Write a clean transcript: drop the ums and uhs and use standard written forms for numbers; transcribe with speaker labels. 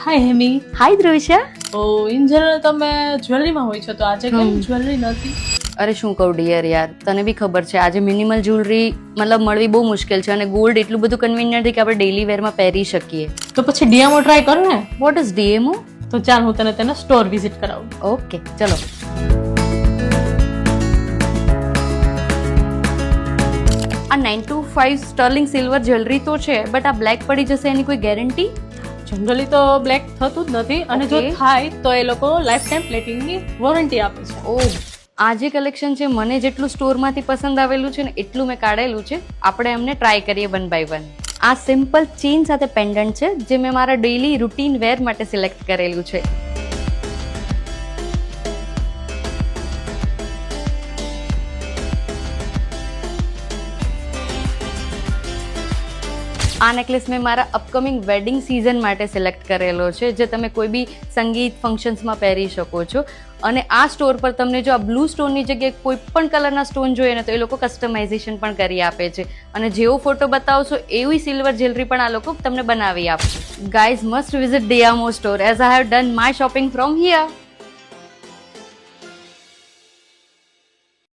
Speaker 1: Hi Hemi.
Speaker 2: Hi Dhruvisha.
Speaker 1: Oh in general તમે જ્વેલરીમાં હોય છો તો આજે કેમ જ્વેલરી નથી?
Speaker 2: અરે શું કહું ડિયર યાર, તને બી ખબર છે આજે મિનિમલ જ્વેલરી મળવી બહુ મુશ્કેલ છે અને ગોલ્ડ એટલું બધું કન્વિનિયન્ટ છે કે આપણે ડેલી વેરમાં પહેરી શકીએ.
Speaker 1: તો પછી ડીએમઓ ટ્રાય કર ને.
Speaker 2: What is DMO?
Speaker 1: તો ચાલ હું તને તેનો સ્ટોર વિઝિટ કરાવું.
Speaker 2: ઓકે ચલો. આ 925 સ્ટર્લિંગ સિલ્વર જ્વેલરી તો છે, બટ આ બ્લેક પડી જશે એની કોઈ ગેરંટી?
Speaker 1: જનરલી તો બ્લેક થતું જ નથી અને જો
Speaker 2: Okay.
Speaker 1: થાય તો એ લોકો લાઈફ ટાઈમ પ્લેટિંગની વોરંટી આપે છે.
Speaker 2: ઓ આ જે કલેક્શન છે મને જેટલું સ્ટોરમાંથી પસંદ આવેલું છે ને એટલું મેં કાઢેલું છે. આપણે એમને ટ્રાય કરીએ વન બાય વન. આ સિમ્પલ ચેન સાથે પેન્ડન્ટ છે જે મેં મારા ડેઈલી રૂટીન વેર માટે સિલેક્ટ કરેલું છે. આ નેકલેસ મેં મારા અપકમિંગ વેડિંગ સિઝન માટે સિલેક્ટ કરેલો છે જે તમે કોઈ બી સંગીત ફંક્શન્સમાં પહેરી શકો છો. અને આ સ્ટોર પર તમને જો આ બ્લુ સ્ટોનની જગ્યાએ કોઈ પણ કલરના સ્ટોન જોઈએ ને તો એ લોકો કસ્ટમાઇઝેશન પણ કરી આપે છે અને જેવો ફોટો બતાવશો એવી સિલ્વર જ્વેલરી પણ આ લોકો તમને બનાવી આપશે. Guys must visit DMO store as I have done my shopping from here.